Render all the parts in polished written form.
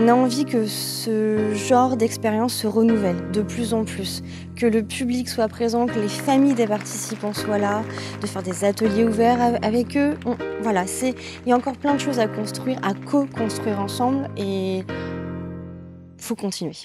On a envie que ce genre d'expérience se renouvelle de plus en plus, que le public soit présent, que les familles des participants soient là, de faire des ateliers ouverts avec eux. Voilà, il y a encore plein de choses à construire, à co-construire ensemble et il faut continuer.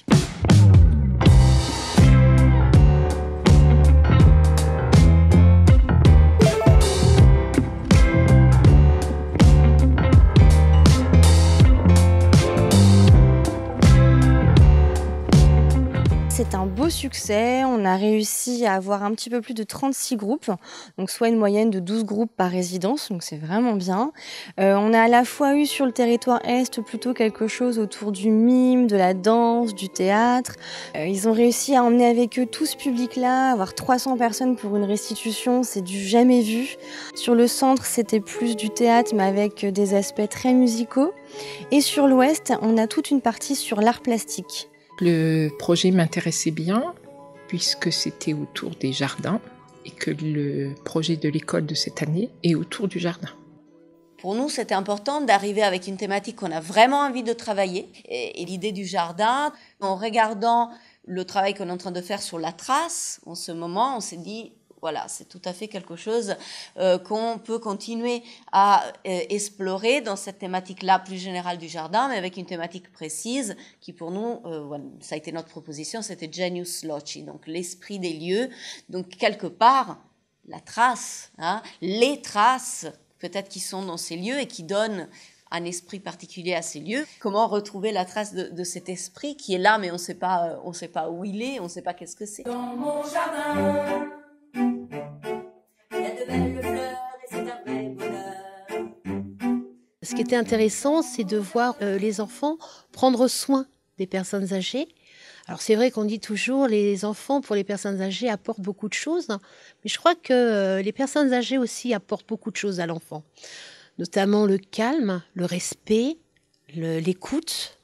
C'est un beau succès, on a réussi à avoir un petit peu plus de 36 groupes, donc soit une moyenne de 12 groupes par résidence, donc c'est vraiment bien. On a à la fois eu sur le territoire Est plutôt quelque chose autour du mime, de la danse, du théâtre. Ils ont réussi à emmener avec eux tout ce public-là, avoir 300 personnes pour une restitution, c'est du jamais vu. Sur le centre, c'était plus du théâtre, mais avec des aspects très musicaux. Et sur l'Ouest, on a toute une partie sur l'art plastique. Le projet m'intéressait bien puisque c'était autour des jardins et que le projet de l'école de cette année est autour du jardin. Pour nous, c'était important d'arriver avec une thématique qu'on a vraiment envie de travailler. Et l'idée du jardin, en regardant le travail qu'on est en train de faire sur la trace, en ce moment, on s'est dit, voilà, c'est tout à fait quelque chose qu'on peut continuer à explorer dans cette thématique-là plus générale du jardin, mais avec une thématique précise qui pour nous, ça a été notre proposition, c'était Genius Loci, donc l'esprit des lieux. Donc quelque part, la trace, les traces peut-être qui sont dans ces lieux et qui donnent un esprit particulier à ces lieux. Comment retrouver la trace de cet esprit qui est là, mais on ne sait pas où il est, on ne sait pas qu'est-ce que c'est. Dans mon jardin, il y a de belles fleurs et c'est un vrai bonheur. Ce qui était intéressant, c'est de voir les enfants prendre soin des personnes âgées. Alors c'est vrai qu'on dit toujours les enfants pour les personnes âgées apportent beaucoup de choses, mais je crois que les personnes âgées aussi apportent beaucoup de choses à l'enfant, notamment le calme, le respect, l'écoute.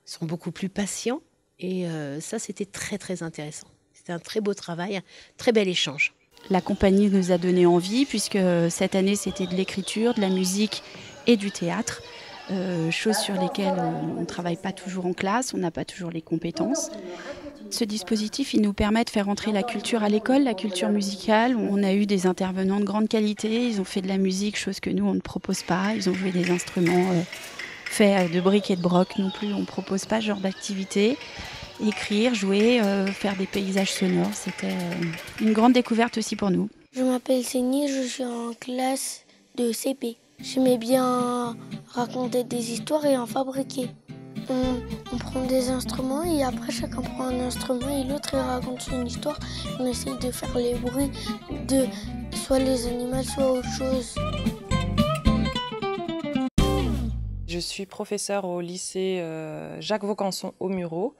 Ils sont beaucoup plus patients et ça c'était très très intéressant. C'était un très beau travail, un très bel échange. La compagnie nous a donné envie puisque cette année c'était de l'écriture, de la musique et du théâtre. Choses sur lesquelles on ne travaille pas toujours en classe, on n'a pas toujours les compétences. Ce dispositif, il nous permet de faire entrer la culture à l'école, la culture musicale. On a eu des intervenants de grande qualité, ils ont fait de la musique, chose que nous, on ne propose pas. Ils ont joué des instruments faits de briques et de broc non plus, on ne propose pas ce genre d'activité. Écrire, jouer, faire des paysages sonores, c'était une grande découverte aussi pour nous. Je m'appelle Céline, je suis en classe de CP. J'aimais bien raconter des histoires et en fabriquer. On prend des instruments et après chacun prend un instrument et l'autre il raconte une histoire. On essaye de faire les bruits de soit les animaux, soit autre chose. Je suis professeure au lycée Jacques Vaucanson au Mureau,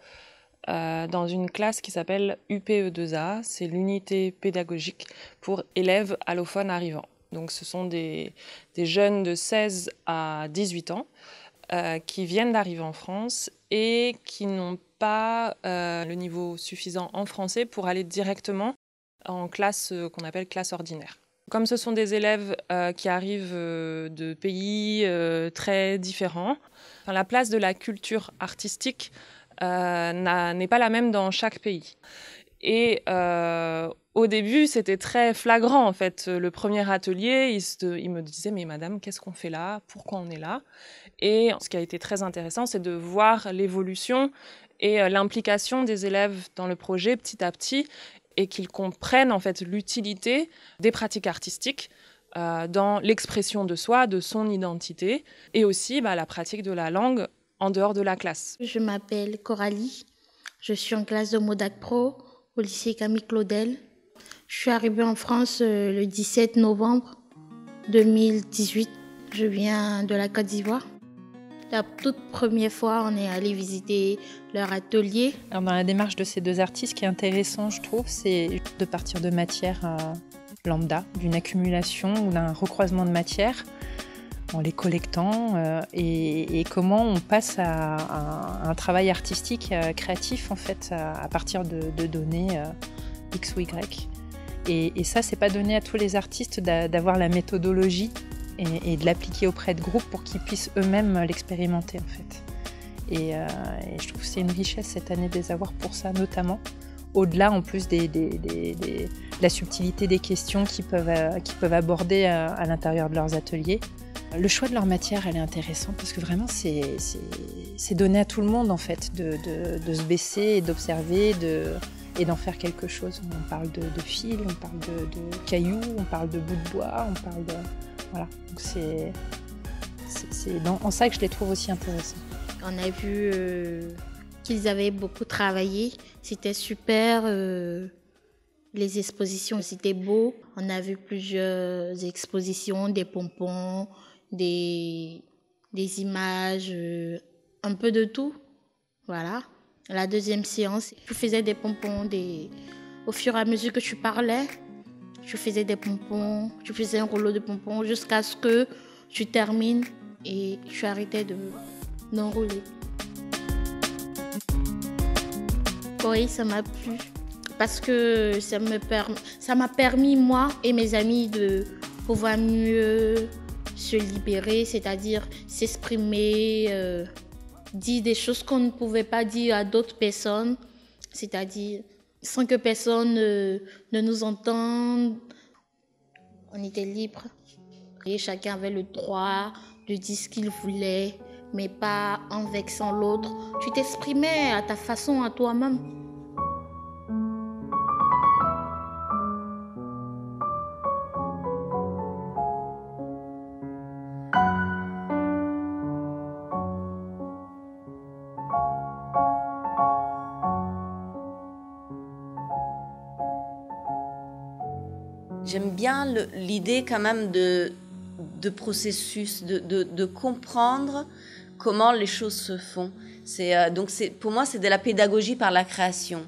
dans une classe qui s'appelle UPE2A, c'est l'unité pédagogique pour élèves allophones arrivants. Donc ce sont des jeunes de 16 à 18 ans qui viennent d'arriver en France et qui n'ont pas le niveau suffisant en français pour aller directement en classe qu'on appelle classe ordinaire. Comme ce sont des élèves qui arrivent de pays très différents, la place de la culture artistique n'est pas la même dans chaque pays. Et au début, c'était très flagrant, en fait. Le premier atelier, il me disait « Mais madame, qu'est-ce qu'on fait là? Pourquoi on est là ?» Et ce qui a été très intéressant, c'est de voir l'évolution et l'implication des élèves dans le projet petit à petit et qu'ils comprennent, en fait, l'utilité des pratiques artistiques dans l'expression de soi, de son identité et aussi la pratique de la langue en dehors de la classe. Je m'appelle Coralie, je suis en classe de Modac Pro au lycée Camille Claudel. Je suis arrivée en France le 17 novembre 2018. Je viens de la Côte d'Ivoire. La toute première fois, on est allé visiter leur atelier. Alors dans la démarche de ces deux artistes, ce qui est intéressant, je trouve, c'est de partir de matières lambda, d'une accumulation ou d'un recroisement de matières en les collectant et comment on passe à un travail artistique créatif en fait à partir de données X ou Y. Et ça, c'est pas donné à tous les artistes d'avoir la méthodologie et de l'appliquer auprès de groupes pour qu'ils puissent eux-mêmes l'expérimenter en fait. Et je trouve que c'est une richesse cette année de les avoir pour ça notamment. Au-delà en plus de la subtilité des questions qu'ils peuvent aborder à l'intérieur de leurs ateliers. Le choix de leur matière, elle est intéressante parce que vraiment c'est donné à tout le monde en fait de se baisser et d'observer et d'en faire quelque chose. On parle de fil, on parle de cailloux, on parle de bouts de bois, on parle de... Voilà, donc c'est en ça que je les trouve aussi intéressants. On a vu qu'ils avaient beaucoup travaillé, c'était super. Les expositions, c'était beau. On a vu plusieurs expositions, des pompons, des images, un peu de tout. Voilà. La deuxième séance, je faisais des pompons. Au fur et à mesure que tu parlais, je faisais des pompons, je faisais un rouleau de pompons jusqu'à ce que tu termines et tu arrêtais d'enrouler. Oui, ça m'a plu. Parce que ça m'a permis, moi et mes amis, de pouvoir mieux se libérer, c'est-à-dire s'exprimer, dire des choses qu'on ne pouvait pas dire à d'autres personnes, c'est-à-dire sans que personne ne nous entende. On était libre et chacun avait le droit de dire ce qu'il voulait, mais pas en vexant l'autre. Tu t'exprimais à ta façon, à toi-même. J'aime bien l'idée quand même de processus, de comprendre comment les choses se font. Donc pour moi, c'est de la pédagogie par la création.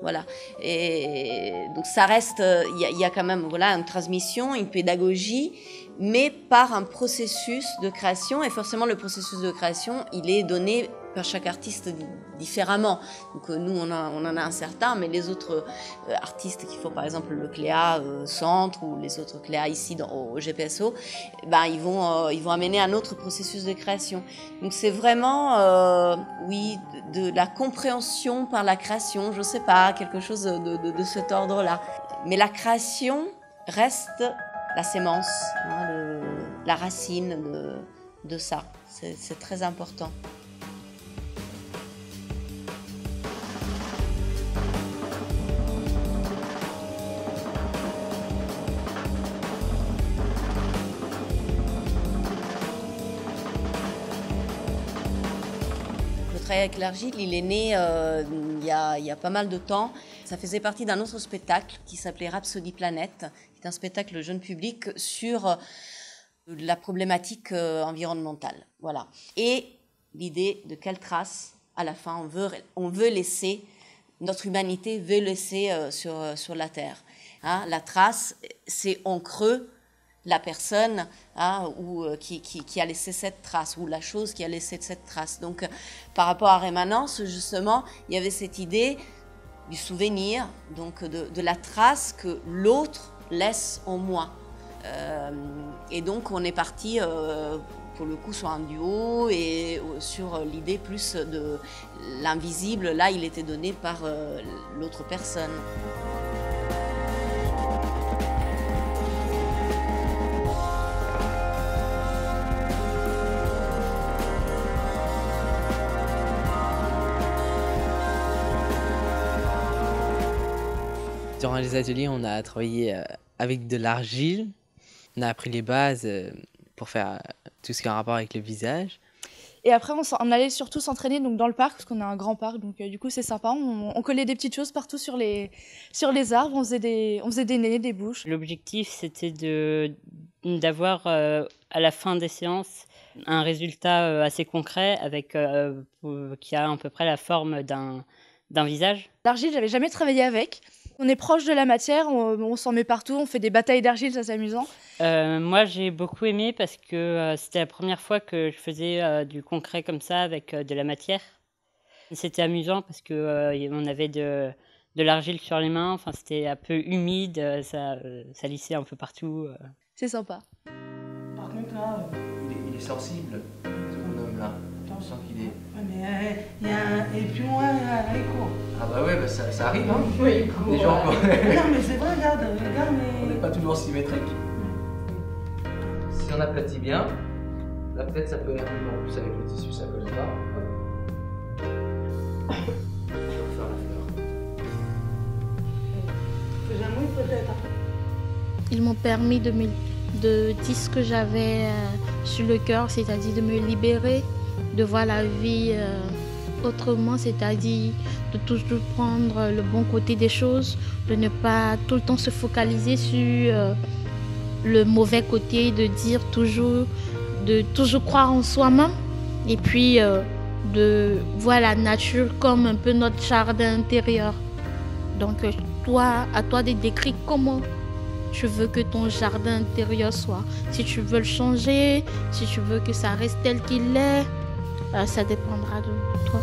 Voilà. Et donc ça reste, il y a quand même une transmission, une pédagogie, mais par un processus de création. Et forcément, le processus de création, il est donné par chaque artiste différemment. Donc nous, on en a un certain, mais les autres artistes qui font par exemple le Cléa Centre ou les autres Cléa ici au GPSO, ils vont amener un autre processus de création. Donc c'est vraiment, oui, de la compréhension par la création, je sais pas, quelque chose de cet ordre-là. Mais la création reste la sémence, la racine de ça. C'est très important. Avec l'argile, il est né il y a pas mal de temps. Ça faisait partie d'un autre spectacle qui s'appelait Rhapsody Planète, qui est un spectacle jeune public sur la problématique environnementale. Voilà. Et l'idée de quelle trace, à la fin, on veut laisser, notre humanité veut laisser sur la Terre. Hein, la trace, c'est en creux la personne qui a laissé cette trace, ou la chose qui a laissé cette trace. Donc, par rapport à Rémanence, justement, il y avait cette idée du souvenir, donc de la trace que l'autre laisse en moi. Et donc, on est parti, pour le coup, sur un duo et sur l'idée plus de l'invisible. Là, il était donné par l'autre personne. Durant les ateliers, on a travaillé avec de l'argile. On a appris les bases pour faire tout ce qui a un rapport avec le visage. Et après, on allait surtout s'entraîner donc, dans le parc, parce qu'on a un grand parc, donc du coup c'est sympa. On collait des petites choses partout sur les arbres, on faisait des nez, des bouches. L'objectif, c'était d'avoir à la fin des séances un résultat assez concret qui a à peu près la forme d'un visage. L'argile, j'avais jamais travaillé avec. On est proche de la matière, on s'en met partout, on fait des batailles d'argile, ça c'est amusant. Moi j'ai beaucoup aimé parce que c'était la première fois que je faisais du concret comme ça avec de la matière. C'était amusant parce qu'on avait de l'argile sur les mains, enfin, c'était un peu humide, ça lissait un peu partout. C'est sympa. Par contre là, il est sensible, ce bonhomme là. Tu sens qu'il est... Ouais, mais Et puis moi, il court. Ah bah ouais, bah ça arrive, hein. Oui, il court. Les gens, quoi. Non, mais c'est vrai, regarde, mais... On n'est pas toujours symétrique. Si on aplatit bien, là peut-être ça peut aller un peu en plus avec le tissu, ça colle pas. On va faire la fleur. J'aimerais peut-être. Ils m'ont permis de dire ce que j'avais sur le cœur, c'est-à-dire de me libérer, de voir la vie autrement, c'est-à-dire de toujours prendre le bon côté des choses, de ne pas tout le temps se focaliser sur le mauvais côté, de toujours croire en soi-même et puis de voir la nature comme un peu notre jardin intérieur. Donc à toi de décrire comment tu veux que ton jardin intérieur soit. Si tu veux le changer, si tu veux que ça reste tel qu'il est, ça dépendra de toi.